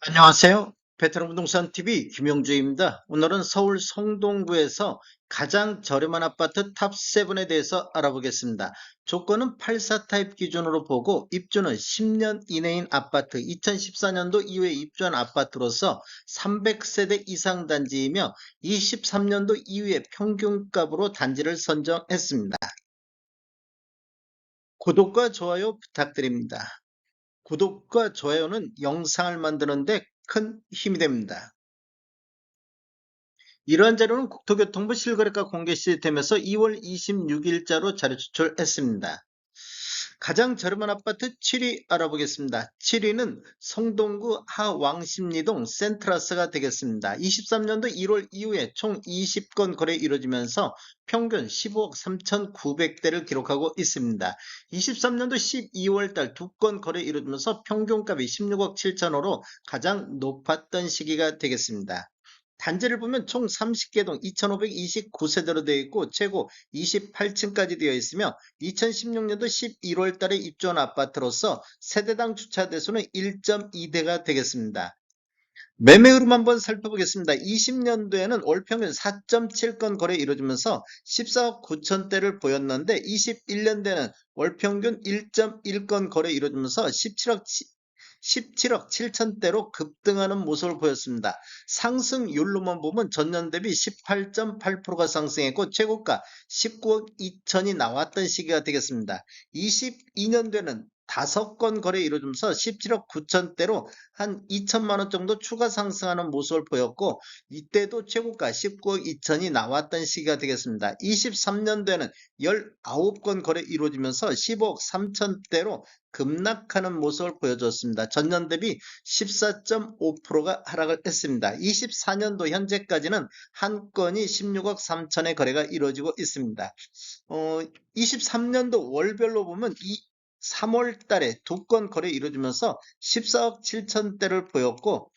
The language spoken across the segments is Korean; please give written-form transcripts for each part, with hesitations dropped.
안녕하세요. 베트남 부동산 TV 김용주입니다. 오늘은 서울 성동구에서 가장 저렴한 아파트 탑7에 대해서 알아보겠습니다. 조건은 84 타입 기준으로 보고 입주는 10년 이내인 아파트, 2014년도 이후에 입주한 아파트로서 300세대 이상 단지이며 23년도 이후에 평균값으로 단지를 선정했습니다. 구독과 좋아요 부탁드립니다. 구독과 좋아요는 영상을 만드는데 큰 힘이 됩니다. 이러한 자료는 국토교통부 실거래가 공개 시스템에서 2월 26일자로 자료 추출했습니다. 가장 저렴한 아파트 7위 알아보겠습니다. 7위는 성동구 하왕십리동 센트라스가 되겠습니다. 23년도 1월 이후에 총 20건 거래 이루어지면서 평균 15억 3,900대를 기록하고 있습니다. 23년도 12월달 2건 거래 이루어지면서 평균값이 16억 7천호로 가장 높았던 시기가 되겠습니다. 단지를 보면 총 30개동 2,529세대로 되어 있고 최고 28층까지 되어 있으며 2016년도 11월 달에 입주한 아파트로서 세대당 주차 대수는 1.2대가 되겠습니다. 매매 흐름 한번 살펴보겠습니다. 20년도에는 월 평균 4.7건 거래 이루어지면서 14억 9천대를 보였는데 21년도에는 월 평균 1.1건 거래 이루어지면서 17억 7천대로 급등하는 모습을 보였습니다. 상승률로만 보면 전년 대비 18.8%가 상승했고 최고가 19억 2천이 나왔던 시기가 되겠습니다. 22년도에는 5건 거래 이루어지면서 17억 9천대로 한 2천만 원 정도 추가 상승하는 모습을 보였고 이때도 최고가 19억 2천이 나왔던 시기가 되겠습니다. 23년도에는 19건 거래 이루어지면서 15억 3천대로 급락하는 모습을 보여줬습니다. 전년 대비 14.5%가 하락을 했습니다. 24년도 현재까지는 한 건이 16억 3천의 거래가 이루어지고 있습니다. 23년도 월별로 보면 3월 달에 2건 거래 이루어지면서 14억 7천대를 보였고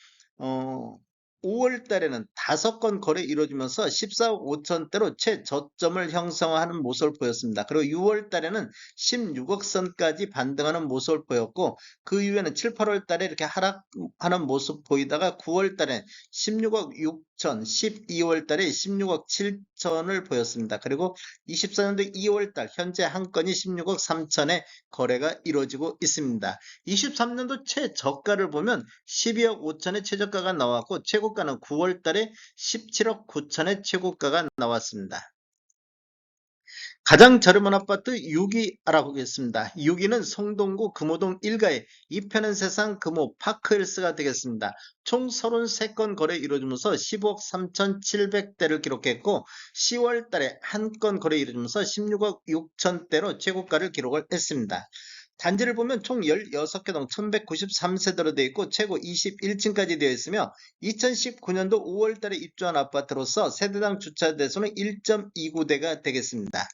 5월 달에는 5건 거래 이루어지면서 14억 5천대로 최저점을 형성하는 모습을 보였습니다. 그리고 6월 달에는 16억 선까지 반등하는 모습을 보였고 그 이후에는 7, 8월 달에 이렇게 하락하는 모습 보이다가 9월 달에 16억 6천, 12월 달에 16억 7천을 보였습니다. 그리고 24년도 2월 달 현재 한 건이 16억 3천에 거래가 이루어지고 있습니다. 23년도 최저가를 보면 12억 5천의 최저가가 나왔고 최고가는 9월 달에 17억 9천의 최고가가 나왔습니다. 가장 저렴한 아파트 6위 알아보겠습니다. 6위는 성동구 금호동 1가의 이편한 세상 금호 파크힐스가 되겠습니다. 총 33건 거래 이루어지면서 15억 3,700대를 기록했고 10월 달에 한 건 거래 이루어지면서 16억 6천대로 최고가를 기록을 했습니다. 단지를 보면 총 16개동 1193세대로 되어 있고 최고 21층까지 되어 있으며 2019년도 5월 달에 입주한 아파트로서 세대당 주차 대수는 1.29대가 되겠습니다.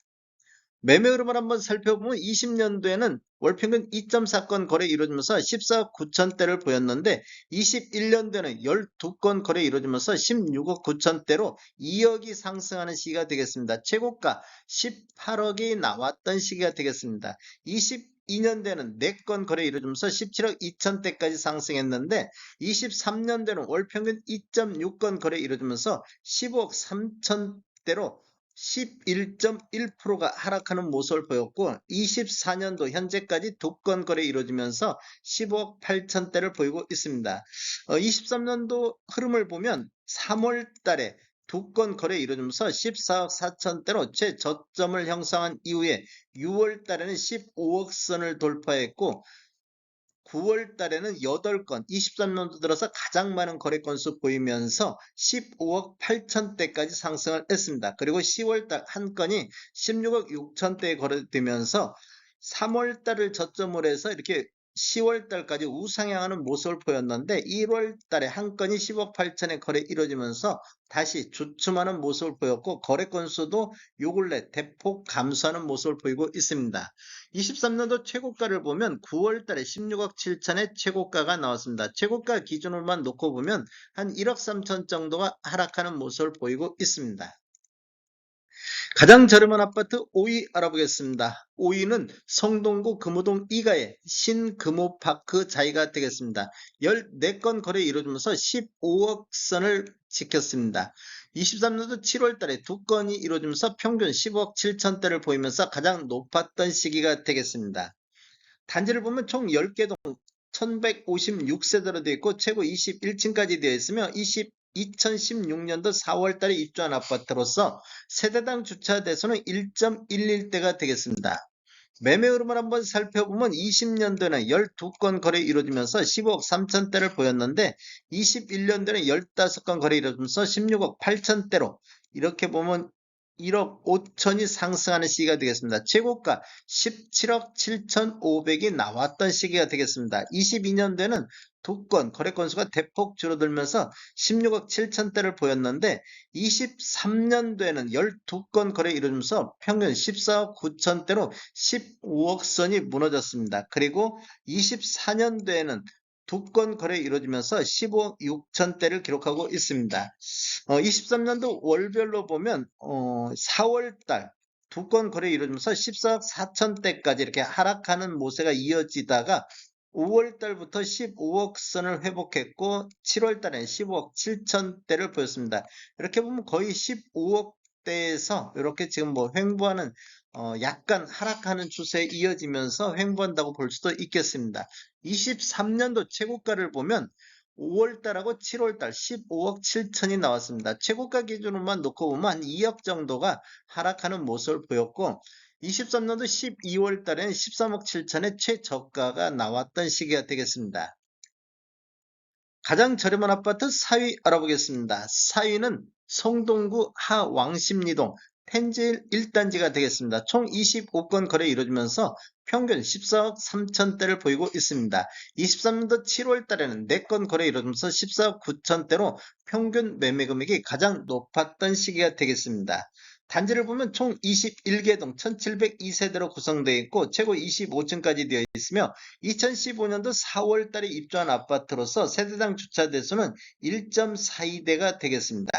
매매 흐름을 한번 살펴보면 20년도에는 월평균 2.4건 거래 이루어지면서 14억 9천대를 보였는데 21년도에는 12건 거래 이루어지면서 16억 9천대로 2억이 상승하는 시기가 되겠습니다. 최고가 18억이 나왔던 시기가 되겠습니다. 22년대는 4건 거래 이루어지면서 17억 2천대까지 상승했는데 23년대는 월평균 2.6건 거래 이루어지면서 15억 3천대로 11.1%가 하락하는 모습을 보였고 24년도 현재까지 2건 거래 이루어지면서 15억 8천대를 보이고 있습니다. 23년도 흐름을 보면 3월 달에 2건 거래 이루어지면서 14억 4천대로 최저점을 형성한 이후에 6월 달에는 15억 선을 돌파했고 9월 달에는 8건, 23년도 들어서 가장 많은 거래 건수 보이면서 15억 8천대까지 상승을 했습니다. 그리고 10월 달 한 건이 16억 6천대에 거래되면서 3월 달을 저점으로 해서 이렇게 10월 달까지 우상향하는 모습을 보였는데 1월 달에 한 건이 10억 8천에 거래 이루어지면서 다시 주춤하는 모습을 보였고 거래 건수도 요 근래 대폭 감소하는 모습을 보이고 있습니다. 23년도 최고가를 보면 9월 달에 16억 7천의 최고가가 나왔습니다. 최고가 기준으로만 놓고 보면 한 1억 3천 정도가 하락하는 모습을 보이고 있습니다. 가장 저렴한 아파트 5위 알아보겠습니다. 5위는 성동구 금호동 2가의 신금호파크 자이가 되겠습니다. 14건 거래 이루어지면서 15억 선을 지켰습니다. 23년도 7월 달에 2건이 이루어지면서 평균 15억 7천대를 보이면서 가장 높았던 시기가 되겠습니다. 단지를 보면 총 10개 동 1156세대로 되어 있고 최고 21층까지 되어 있으며 2016년도 4월 달에 입주한 아파트로서 세대당 주차 대수는 1.11대가 되겠습니다. 매매 흐름을 한번 살펴보면 20년도에는 12건 거래 이루어지면서 15억 3천대를 보였는데 21년도에는 15건 거래 이루어지면서 16억 8천대로 이렇게 보면 1억 5천이 상승하는 시기가 되겠습니다. 최고가 17억 7천5백이 나왔던 시기가 되겠습니다. 22년도에는 2건 거래 건수가 대폭 줄어들면서 16억 7천대를 보였는데 23년도에는 12건 거래 이루어지면서 평균 14억 9천대로 15억 선이 무너졌습니다. 그리고 24년도에는 2건 거래 이루어지면서 15억 6천대를 기록하고 있습니다. 23년도 월별로 보면 4월달 2건 거래 이루어지면서 14억 4천대까지 이렇게 하락하는 모세가 이어지다가 5월달부터 15억 선을 회복했고 7월달에는 15억 7천대를 보였습니다. 이렇게 보면 거의 15억대에서 이렇게 지금 뭐 횡보하는 약간 하락하는 추세에 이어지면서 횡보한다고 볼 수도 있겠습니다. 23년도 최고가를 보면 5월달하고 7월달 15억 7천이 나왔습니다. 최고가 기준으로만 놓고 보면 한 2억 정도가 하락하는 모습을 보였고 23년도 12월달에는 13억 7천의 최저가가 나왔던 시기가 되겠습니다. 가장 저렴한 아파트 4위 알아보겠습니다. 4위는 성동구 하왕십리동 텐제일 1단지가 되겠습니다. 총 25건 거래 이루어지면서 평균 14억 3천대를 보이고 있습니다. 23년도 7월 달에는 4건 거래 이루어지면서 14억 9천대로 평균 매매 금액이 가장 높았던 시기가 되겠습니다. 단지를 보면 총 21개 동 1702세대로 구성되어 있고 최고 25층까지 되어 있으며 2015년도 4월 달에 입주한 아파트로서 세대당 주차 대수는 1.42대가 되겠습니다.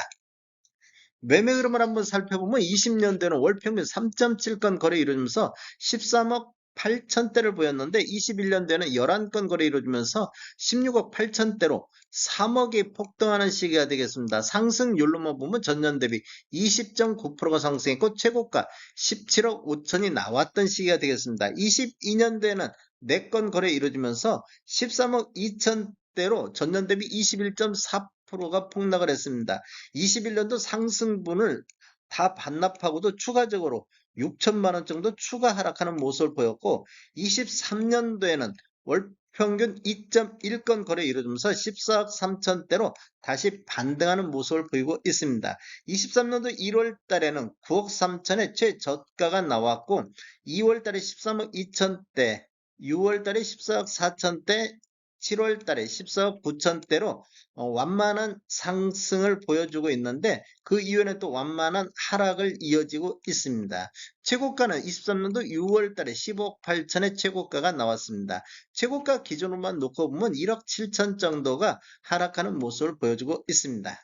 매매 흐름을 한번 살펴보면 20년대는 월 평균 3.7건 거래 이루어지면서 13억 8천대를 보였는데 21년대는 11건 거래 이루어지면서 16억 8천대로 3억이 폭등하는 시기가 되겠습니다. 상승률로만 보면 전년 대비 20.9%가 상승했고 최고가 17억 5천이 나왔던 시기가 되겠습니다. 22년대에는 4건 거래 이루어지면서 13억 2천대로 전년 대비 21.4%가 폭락을 했습니다. 21년도 상승분을 다 반납하고도 추가적으로 6천만 원 정도 추가 하락하는 모습을 보였고 23년도에는 월 평균 2.1건 거래 이루어지면서 14억 3천대로 다시 반등하는 모습을 보이고 있습니다. 23년도 1월 달에는 9억 3천의 최저가가 나왔고 2월 달에 13억 2천대, 6월 달에 14억 4천대, 7월 달에 14억 9천대로 완만한 상승을 보여주고 있는데 그 이후에는 또 완만한 하락을 이어지고 있습니다. 최고가는 23년도 6월 달에 15억 8천의 최고가가 나왔습니다. 최고가 기준으로만 놓고 보면 1억 7천 정도가 하락하는 모습을 보여주고 있습니다.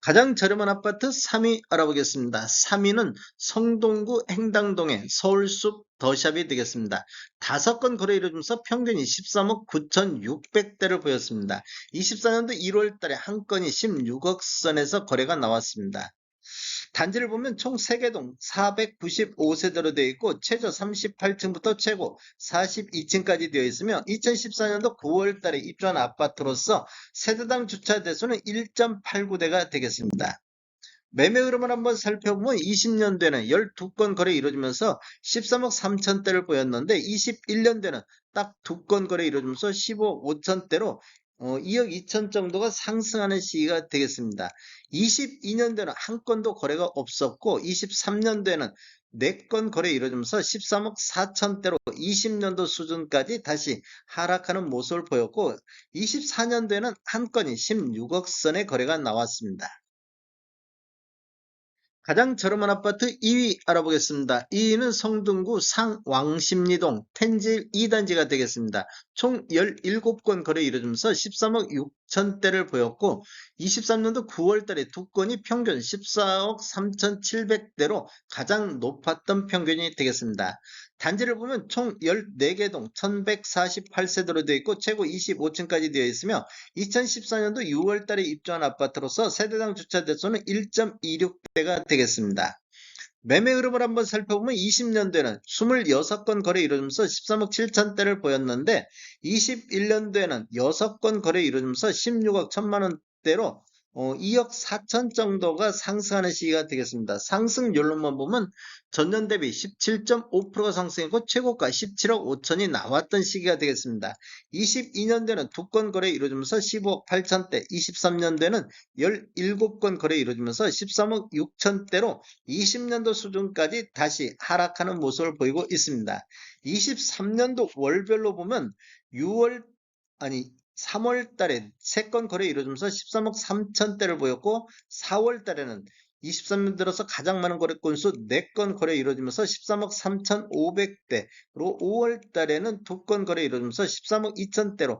가장 저렴한 아파트 3위 알아보겠습니다. 3위는 성동구 행당동의 서울숲 더샵이 되겠습니다. 5건 거래 이루어지면서 평균이 13억 9,600대를 보였습니다. 24년도 1월 달에 한 건이 16억 선에서 거래가 나왔습니다. 단지를 보면 총 3개 동 495세대로 되어 있고 최저 38층부터 최고 42층까지 되어 있으며 2014년도 9월 달에 입주한 아파트로서 세대당 주차 대수는 1.89대가 되겠습니다. 매매 흐름을 한번 살펴보면 20년대는 12건 거래 이루어지면서 13억 3천대를 보였는데 21년대는 딱 2건 거래 이루어지면서 15억 5천대로 2억 2천 정도가 상승하는 시기가 되겠습니다. 22년도에는 한 건도 거래가 없었고 23년도에는 4건 거래 이루어지면서 13억 4천대로 20년도 수준까지 다시 하락하는 모습을 보였고 24년도에는 한 건이 16억 선의 거래가 나왔습니다. 가장 저렴한 아파트 2위 알아보겠습니다. 2위는 성동구 상왕십리동 텐질 2단지가 되겠습니다. 총 17건 거래 이루어지면서 13억 6천대를 보였고 23년도 9월달에 두 건이 평균 14억 3,700대로 가장 높았던 평균이 되겠습니다. 단지를 보면 총 14개 동 1148세대로 되어 있고 최고 25층까지 되어 있으며 2014년도 6월달에 입주한 아파트로서 세대당 주차 대수는 1.26대가 되겠습니다. 매매 흐름을 한번 살펴보면 20년도에는 26건 거래 이루어지면서 13억 7천대를 보였는데 21년도에는 6건 거래 이루어지면서 16억 1천만 원대로 2억 4천 정도가 상승하는 시기가 되겠습니다. 상승률로만 보면 전년 대비 17.5%가 상승했고 최고가 17억 5천이 나왔던 시기가 되겠습니다. 22년도에는 2건 거래 이루어지면서 15억 8천대, 23년도에는 17건 거래 이루어지면서 13억 6천대로 20년도 수준까지 다시 하락하는 모습을 보이고 있습니다. 23년도 월별로 보면 3월 달에 3건 거래 이루어지면서 13억 3천대를 보였고 4월 달에는 23년 들어서 가장 많은 거래 건수 4건 거래 이루어지면서 13억 3,500대, 그리고 5월 달에는 2건 거래 이루어지면서 13억 2천대로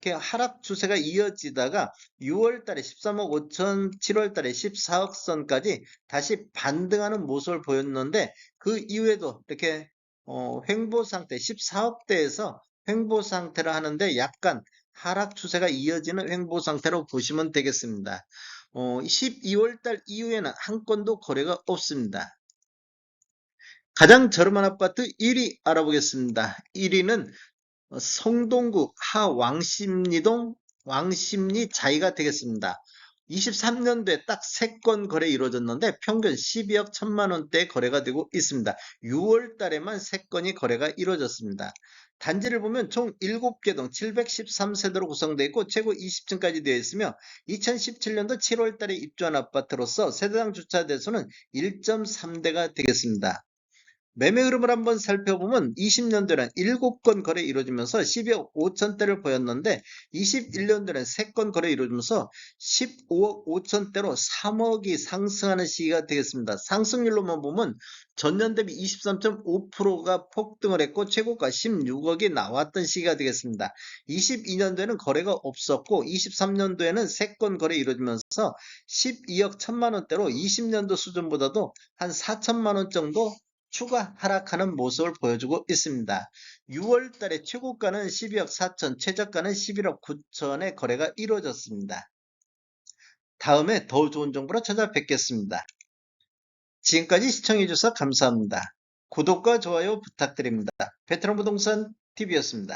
이렇게 하락 추세가 이어지다가 6월 달에 13억 5천, 7월 달에 14억 선까지 다시 반등하는 모습을 보였는데 그 이후에도 이렇게 횡보 상태 14억대에서 횡보 상태를 하는데 약간 하락 추세가 이어지는 횡보 상태로 보시면 되겠습니다. 12월 달 이후에는 한 건도 거래가 없습니다. 가장 저렴한 아파트 1위 알아보겠습니다. 1위는 성동구 하왕십리동 왕십리 자이가 되겠습니다. 23년도에 딱 3건 거래 이루어졌는데 평균 12억 1천만 원대 거래가 되고 있습니다. 6월 달에만 3건이 거래가 이루어졌습니다. 단지를 보면 총 7개 동 713세대로 구성되어 있고 최고 20층까지 되어 있으며 2017년도 7월 달에 입주한 아파트로서 세대당 주차 대수는 1.3대가 되겠습니다. 매매 흐름을 한번 살펴보면 20년도에는 7건 거래 이루어지면서 12억 5천대를 보였는데 21년도에는 3건 거래 이루어지면서 15억 5천대로 3억이 상승하는 시기가 되겠습니다. 상승률로만 보면 전년 대비 23.5%가 폭등을 했고 최고가 16억이 나왔던 시기가 되겠습니다. 22년도에는 거래가 없었고 23년도에는 3건 거래 이루어지면서 12억 1천만 원대로 20년도 수준보다도 한 4천만 원 정도 추가 하락하는 모습을 보여주고 있습니다. 6월 달에 최고가는 12억 4천, 최저가는 11억 9천의 거래가 이루어졌습니다. 다음에 더 좋은 정보로 찾아뵙겠습니다. 지금까지 시청해주셔서 감사합니다. 구독과 좋아요 부탁드립니다. 베테랑 부동산 TV였습니다.